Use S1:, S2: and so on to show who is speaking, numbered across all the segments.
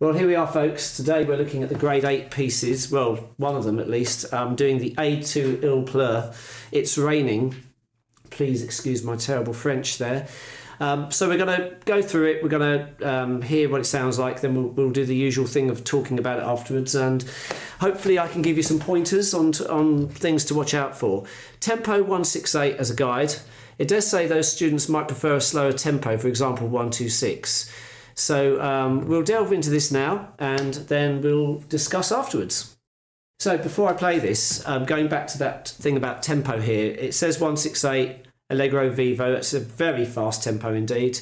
S1: Well, here we are, folks. Today we're looking at the grade 8 pieces, well, one of them at least, doing the A2 Il Pleut. It's raining. Please excuse my terrible French there. So we're going to go through it. We're going to hear what it sounds like. Then we'll do the usual thing of talking about it afterwards. And hopefully I can give you some pointers on things to watch out for. Tempo 168 as a guide. It does say those students might prefer a slower tempo, for example, 126. So we'll delve into this now and then we'll discuss afterwards. So before I play this, going back to that thing about tempo here, it says 168 Allegro Vivo. It's a very fast tempo indeed.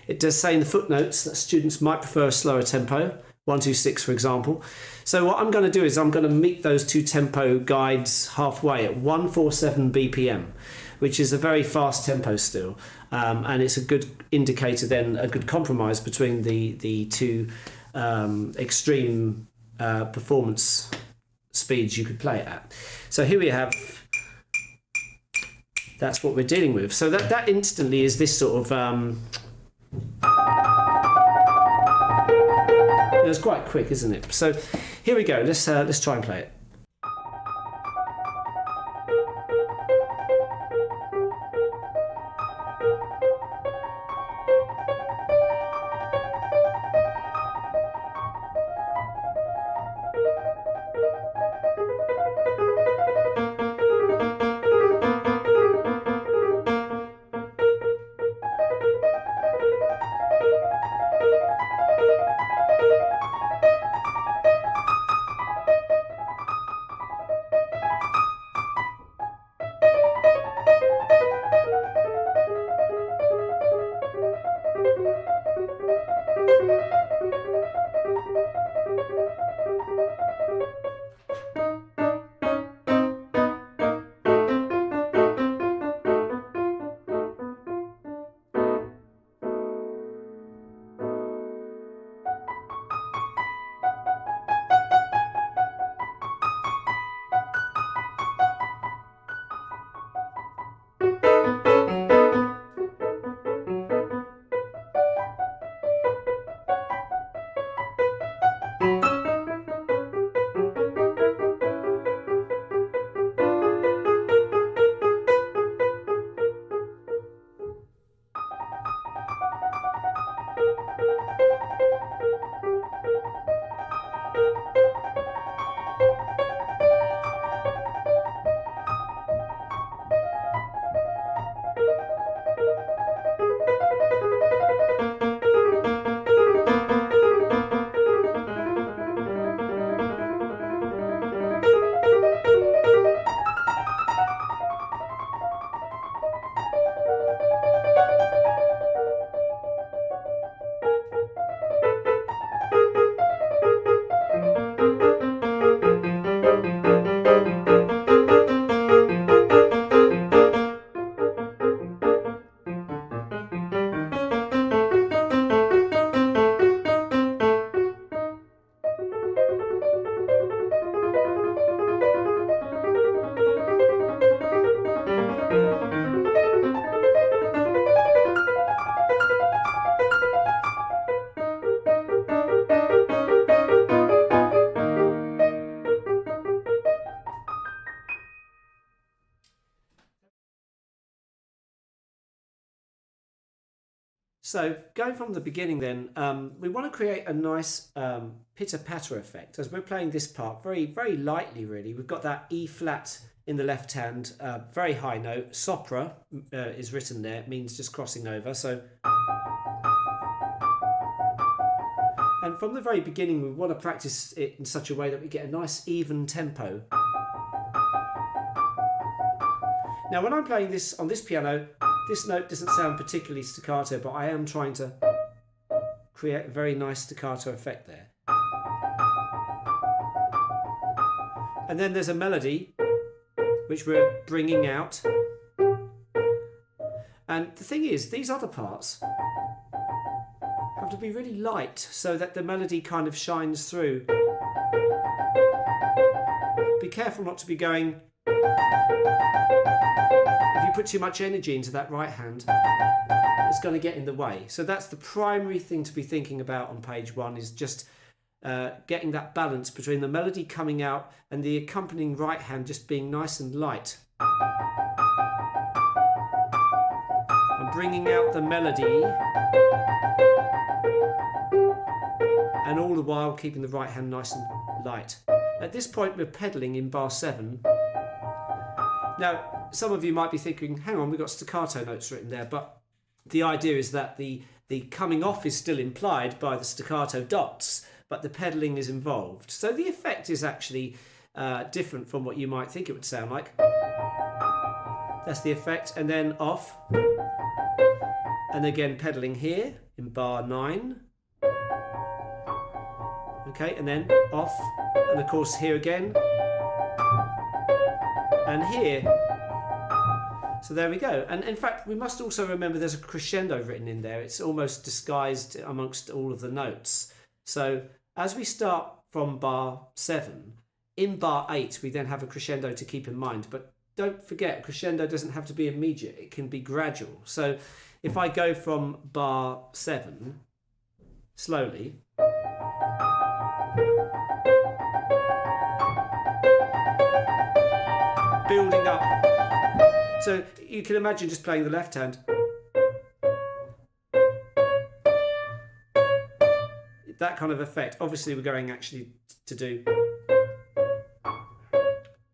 S1: It does say in the footnotes that students might prefer a slower tempo, 126 for example. So what I'm going to do is I'm going to meet those two tempo guides halfway at 147 BPM, which is a very fast tempo still. And it's a good indicator then, a good compromise between the two extreme performance speeds you could play it at. So here we have, that's what we're dealing with. So that instantly is this sort of, it's quite quick, isn't it? So here we go, let's try and play it. So going from the beginning then, we want to create a nice pitter-patter effect as we're playing this part very, very lightly really. We've got that E flat in the left hand, very high note. Sopra is written there, it means just crossing over. So, and from the very beginning we want to practice it in such a way that we get a nice even tempo. Now when I'm playing this on this piano, this note doesn't sound particularly staccato, but I am trying to create a very nice staccato effect there. And then there's a melody which we're bringing out. And the thing is, these other parts have to be really light so that the melody kind of shines through. Be careful not to be going... If you put too much energy into that right hand, it's going to get in the way. So that's the primary thing to be thinking about on page one, is just getting that balance between the melody coming out and the accompanying right hand just being nice and light. I'm bringing out the melody and all the while keeping the right hand nice and light. At this point we're pedalling in bar 7. Now some of you might be thinking, hang on, we've got staccato notes written there, but the idea is that the coming off is still implied by the staccato dots, but the pedalling is involved. So the effect is actually different from what you might think it would sound like. That's the effect, and then off. And again pedalling here in bar 9. Okay, and then off, and of course here again, and here. So there we go. And in fact, we must also remember there's a crescendo written in there. It's almost disguised amongst all of the notes. So as we start from bar 7, in bar 8, we then have a crescendo to keep in mind. But don't forget, crescendo doesn't have to be immediate. It can be gradual. So if I go from bar 7, slowly, building up. So you can imagine just playing the left hand. That kind of effect. Obviously we're going actually to do...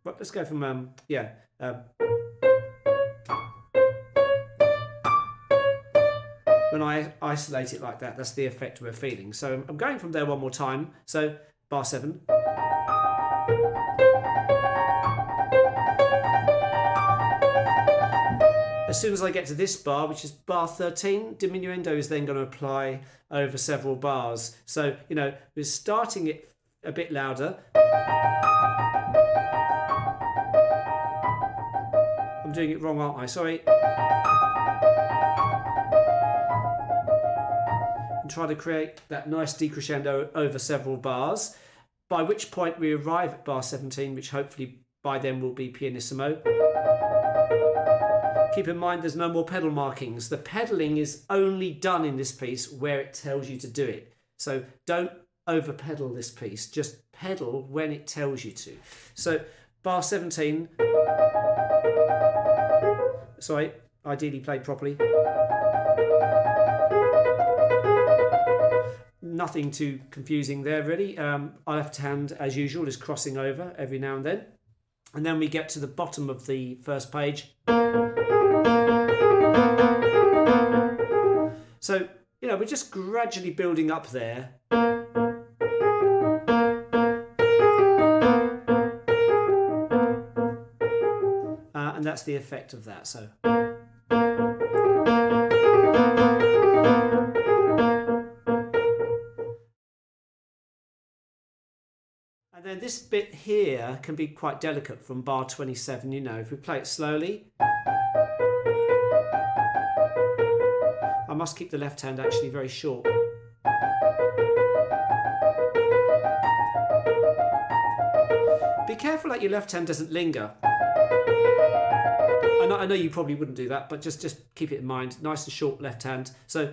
S1: Well, let's go from, when I isolate it like that, that's the effect we're feeling. So I'm going from there one more time. So bar 7. As soon as I get to this bar, which is bar 13, diminuendo is then going to apply over several bars. So, you know, we're starting it a bit louder. I'm doing it wrong, aren't I? Sorry. And try to create that nice decrescendo over several bars, by which point we arrive at bar 17, which hopefully by then will be pianissimo. Keep in mind there's no more pedal markings. The pedaling is only done in this piece where it tells you to do it. So don't over pedal this piece, just pedal when it tells you to. So bar 17, sorry, ideally played properly. Nothing too confusing there really. Our left hand as usual is crossing over every now and then. And then we get to the bottom of the first page. So, you know, we're just gradually building up there. And that's the effect of that. So. And then this bit here can be quite delicate from bar 27, you know, if we play it slowly. I must keep the left hand actually very short. Be careful that your left hand doesn't linger. I know you probably wouldn't do that, but just keep it in mind. Nice and short left hand. So.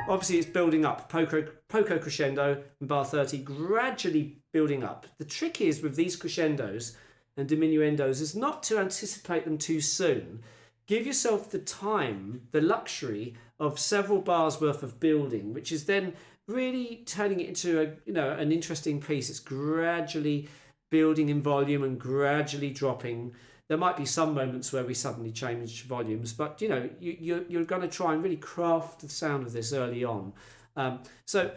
S1: Obviously it's building up, poco crescendo in bar 30, gradually building up. The trick is with these crescendos and diminuendos is not to anticipate them too soon. Give yourself the time, the luxury of several bars worth of building, which is then really turning it into an interesting piece. It's gradually building in volume and gradually dropping. There might be some moments where we suddenly change volumes, but you know, you're going to try and really craft the sound of this early on. So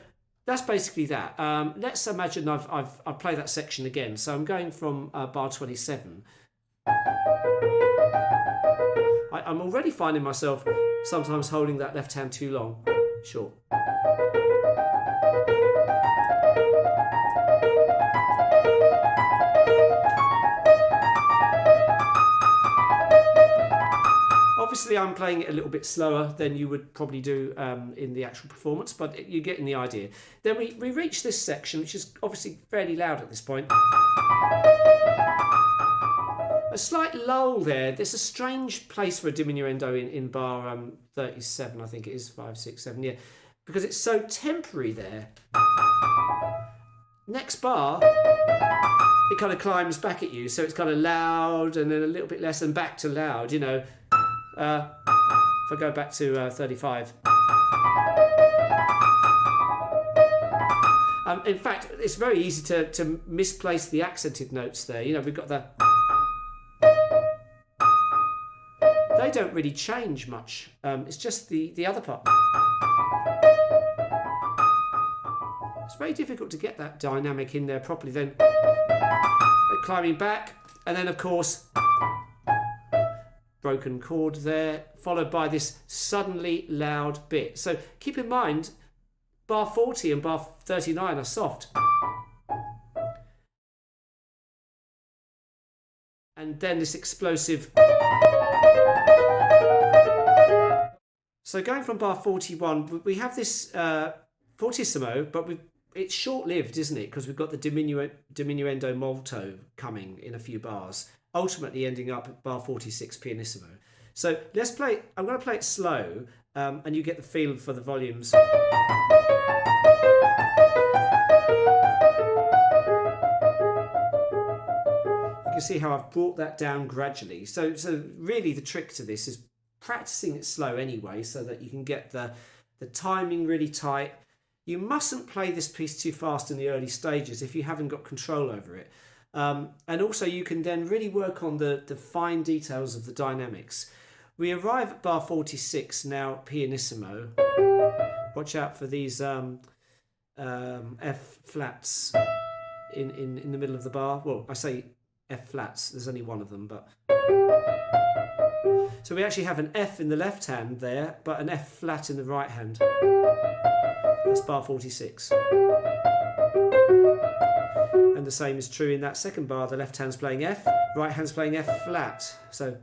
S1: that's basically that. Let's imagine I've played that section again. So I'm going from bar 27. I'm already finding myself sometimes holding that left hand too long. Sure. Obviously, I'm playing it a little bit slower than you would probably do in the actual performance, but you're getting the idea. Then we reach this section, which is obviously fairly loud at this point. A slight lull there. There's a strange place for a diminuendo in bar 37, I think it is, 5, 6, 7, yeah, because it's so temporary there. Next bar, it kind of climbs back at you, so it's kind of loud and then a little bit less and back to loud, you know. If I go back to 35. In fact, it's very easy to misplace the accented notes there. You know, we've got the... They don't really change much. It's just the other part. It's very difficult to get that dynamic in there properly. Then climbing back, and then of course broken chord there, followed by this suddenly loud bit. So keep in mind, bar 40 and bar 39 are soft. And then this explosive. So going from bar 41, we have this fortissimo, but it's short-lived, isn't it? Because we've got the diminuendo molto coming in a few bars, ultimately ending up at bar 46 pianissimo. So let's play. I'm going to play it slow, and you get the feel for the volumes. You can see how I've brought that down gradually. So really the trick to this is practicing it slow anyway, so that you can get the timing really tight. You mustn't play this piece too fast in the early stages if you haven't got control over it. And also you can then really work on the fine details of the dynamics. We arrive at bar 46 now, pianissimo. Watch out for these F flats in the middle of the bar. Well, I say F flats, there's only one of them, but... So we actually have an F in the left hand there, but an F flat in the right hand. That's bar 46. And the same is true in that second bar. The left hand's playing F, right hand's playing F flat. So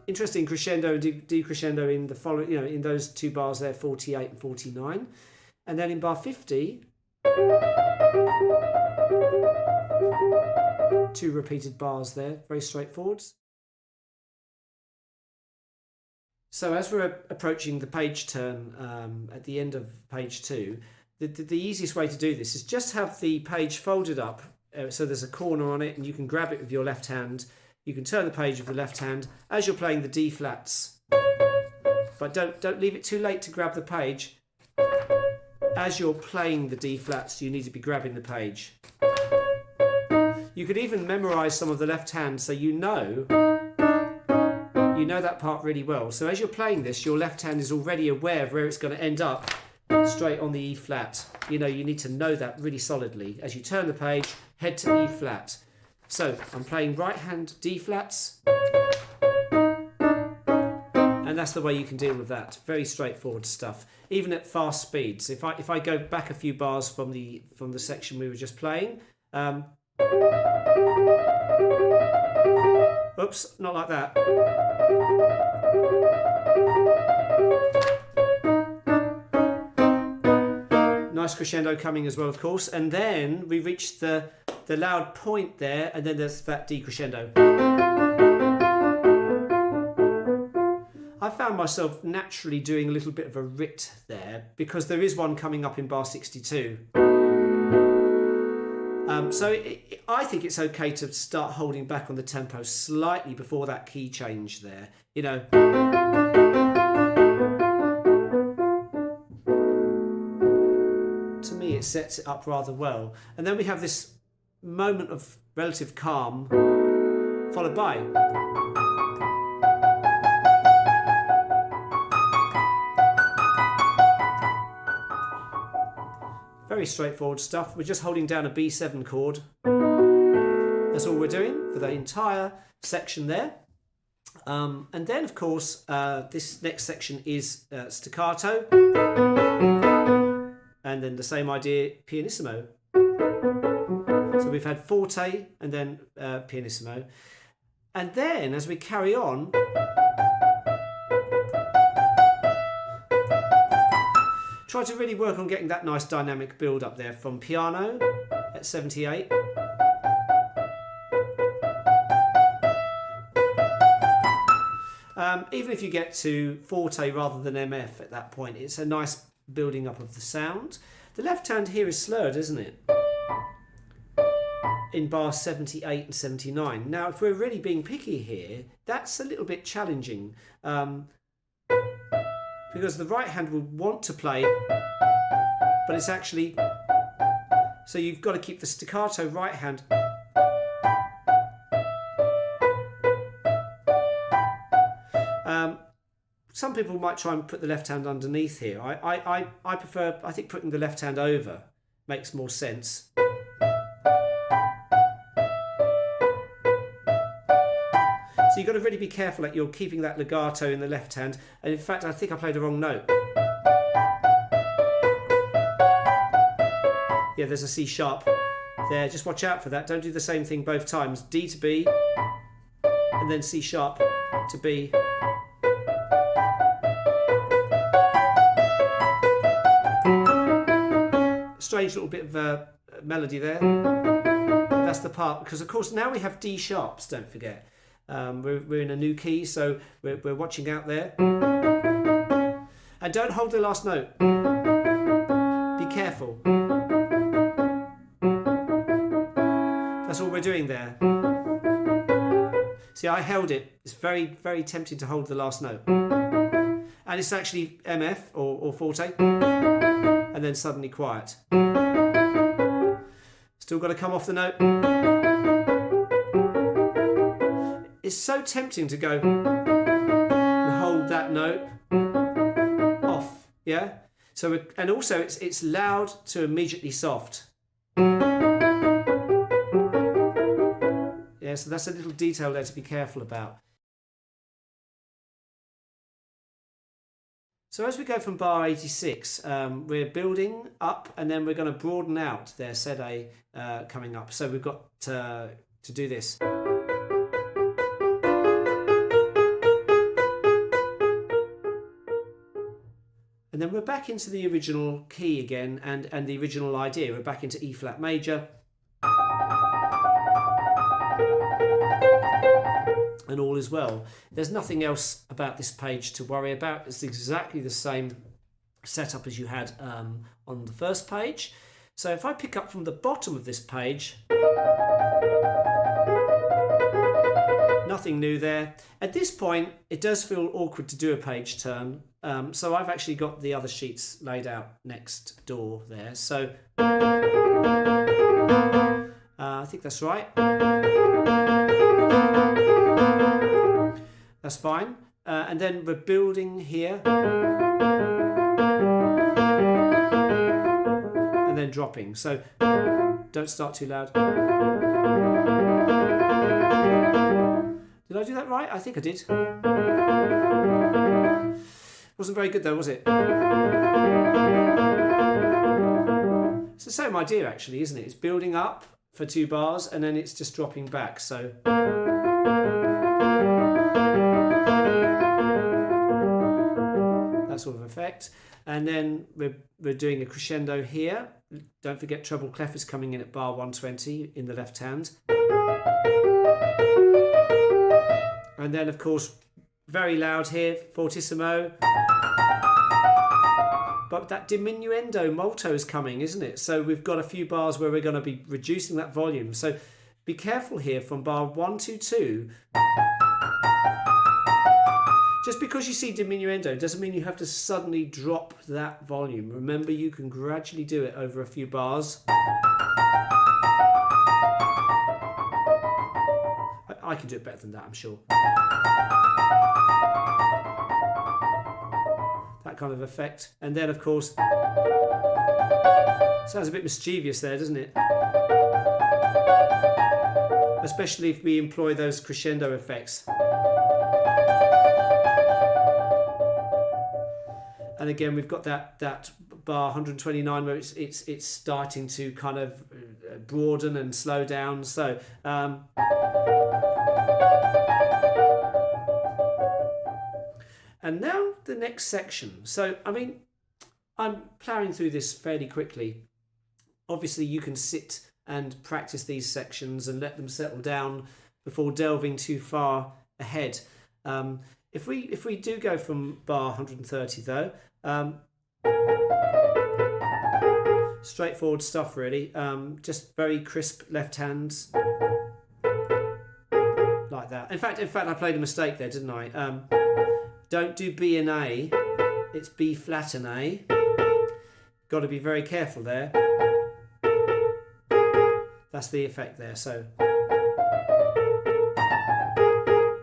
S1: interesting crescendo and decrescendo in the following, you know, in those two bars there, 48 and 49. And then in bar 50, two repeated bars there, very straightforward. So as we're approaching the page turn at the end of page 2, the easiest way to do this is just have the page folded up, so there's a corner on it and you can grab it with your left hand. You can turn the page with the left hand as you're playing the D flats, but don't leave it too late to grab the page. As you're playing the D flats, you need to be grabbing the page. You could even memorize some of the left hand so you know that part really well. So as you're playing this, your left hand is already aware of where it's going to end up, straight on the E flat. You know, you need to know that really solidly. As you turn the page, head to E flat. So I'm playing right hand D flats, and that's the way you can deal with that. Very straightforward stuff, even at fast speeds. If I go back a few bars from the section we were just playing, oops, not like that. Nice crescendo coming as well, of course, and then we reach the loud point there, and then there's that decrescendo. I found myself naturally doing a little bit of a rit there because there is one coming up in bar 62. I think it's okay to start holding back on the tempo slightly before that key change there. You know. To me, it sets it up rather well. And then we have this moment of relative calm, followed by... Very straightforward stuff. We're just holding down a B7 chord. That's all we're doing for the entire section there. And then, of course, this next section is staccato. And then the same idea, pianissimo. So we've had forte and then pianissimo. And then, as we carry on, try to really work on getting that nice dynamic build up there from piano at 78. Even if you get to forte rather than MF at that point, it's a nice building up of the sound. The left hand here is slurred, isn't it? In bar 78 and 79. Now, if we're really being picky here, that's a little bit challenging because the right hand would want to play, but it's actually, so you've got to keep the staccato right hand. Some people might try and put the left hand underneath here. I prefer, I think putting the left hand over makes more sense. So you've got to really be careful that you're keeping that legato in the left hand. And in fact, I think I played the wrong note. Yeah, there's a C sharp there. Just watch out for that. Don't do the same thing both times. D to B, and then C sharp to B. Strange little bit of melody there. That's the part, because of course now we have D sharps, don't forget. We're in a new key, so we're watching out there. And don't hold the last note. Be careful. That's all we're doing there. See, I held it. It's very, very tempting to hold the last note. And it's actually MF or forte. And then suddenly quiet. Still got to come off the note. It's so tempting to go and hold that note off, yeah? So, and also it's loud to immediately soft. Yeah, so that's a little detail there to be careful about. So as we go from bar 86, we're building up and then we're going to broaden out there, said A coming up. So we've got to do this. And then we're back into the original key again and the original idea. We're back into E flat major. And all is well. There's nothing else about this page to worry about. It's exactly the same setup as you had on the first page. So if I pick up from the bottom of this page, nothing new there. At this point, it does feel awkward to do a page turn. So I've actually got the other sheets laid out next door there. So I think that's right. That's fine. And then we're building here. And then dropping. So don't start too loud. Did I do that right? I think I did. Wasn't very good though, was it? It's the same idea actually, isn't it? It's building up for 2 bars and then it's just dropping back. So that sort of effect. And then we're doing a crescendo here. Don't forget treble clef is coming in at bar 120 in the left hand. And then of course very loud here, fortissimo. But that diminuendo molto is coming, isn't it? So we've got a few bars where we're going to be reducing that volume. So be careful here from bar 122. Just because you see diminuendo doesn't mean you have to suddenly drop that volume. Remember, you can gradually do it over a few bars. I can do it better than that, I'm sure. That kind of effect. And then, of course, sounds a bit mischievous there, doesn't it? Especially if we employ those crescendo effects. And again, we've got that bar 129 where it's starting to kind of broaden and slow down. So and now the next section. So I mean, I'm ploughing through this fairly quickly. Obviously, you can sit and practice these sections and let them settle down before delving too far ahead. If we do go from bar 130 though, straightforward stuff really, just very crisp left hands like that. In fact I played a mistake there, didn't I? Don't do B and A, it's B flat and A. Got to be very careful there. That's the effect there, so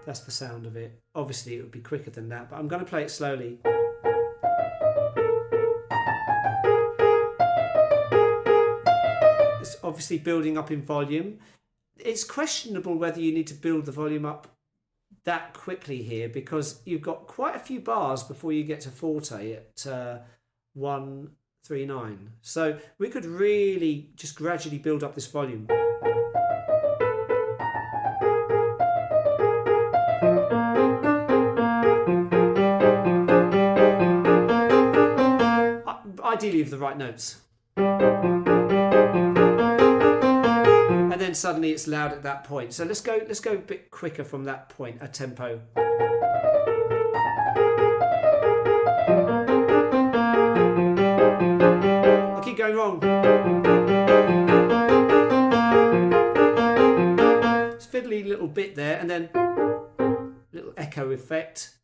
S1: that's the sound of it. Obviously it would be quicker than that, but I'm going to play it slowly. It's obviously building up in volume. It's questionable whether you need to build the volume up that quickly here, because you've got quite a few bars before you get to forte at 139. So we could really just gradually build up this volume. Ideally with the right notes. And then suddenly it's loud at that point. So let's go a bit quicker from that point, a tempo. I keep going wrong. It's a fiddly little bit there, and then little echo effect.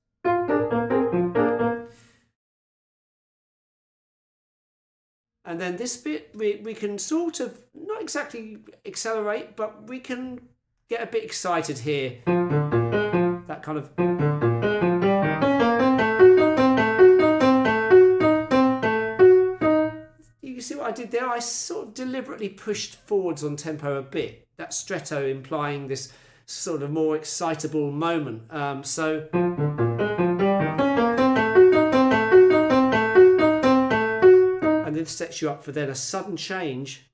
S1: And then this bit, we can sort of, not exactly accelerate, but we can get a bit excited here. That kind of... You see what I did there? I sort of deliberately pushed forwards on tempo a bit. That stretto implying this sort of more excitable moment. And this sets you up for then a sudden change.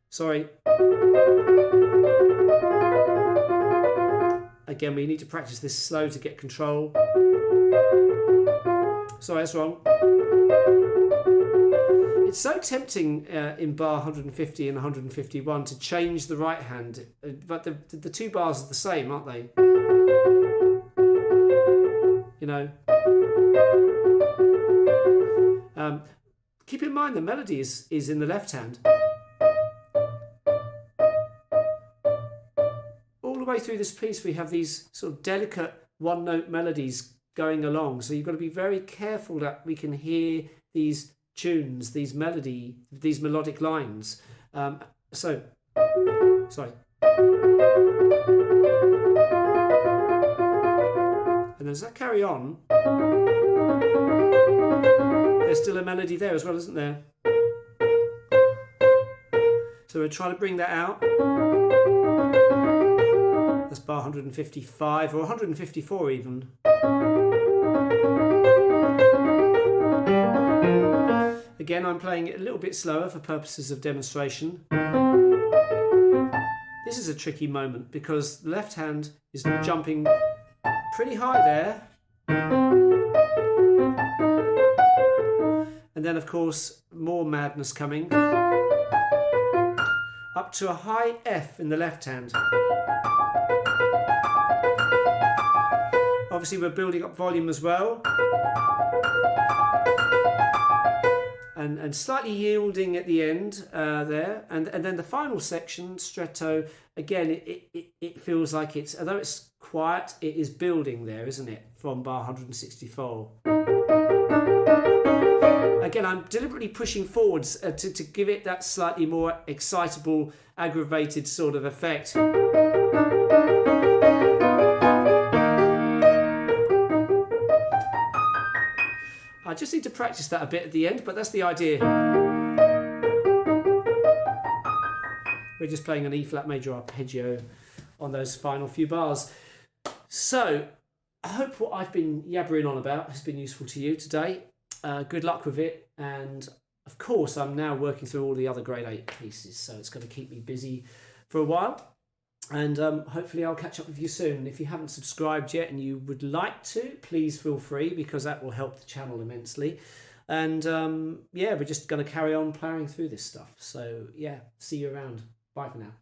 S1: Sorry. Again, we need to practice this slow to get control. Sorry, that's wrong. It's so tempting in bar 150 and 151 to change the right hand, but the two bars are the same, aren't they? You know. Keep in mind the melody is in the left hand. All the way through this piece we have these sort of delicate one-note melodies going along, so you've got to be very careful that we can hear these tunes, these melodic lines. Sorry. And as that carry on, there's still a melody there as well, isn't there? So we're trying to bring that out. That's bar 155 or 154 even. Again, I'm playing it a little bit slower for purposes of demonstration. This is a tricky moment because the left hand is jumping pretty high there. And then, of course, more madness coming. Up to a high F in the left hand. Obviously, we're building up volume as well. And slightly yielding at the end there. And then the final section, stretto, again, it feels like it's, although it's quiet, it is building there, isn't it? From bar 164. Again, I'm deliberately pushing forwards to give it that slightly more excitable, aggravated sort of effect. I just need to practice that a bit at the end, but that's the idea. We're just playing an E flat major arpeggio on those final few bars. So, I hope what I've been yabbering on about has been useful to you today. Good luck with it, and of course I'm now working through all the other grade 8 pieces, so it's going to keep me busy for a while, and hopefully I'll catch up with you soon. If you haven't subscribed yet and you would like to, please feel free, because that will help the channel immensely. And yeah, we're just going to carry on ploughing through this stuff. So yeah, see you around. Bye for now.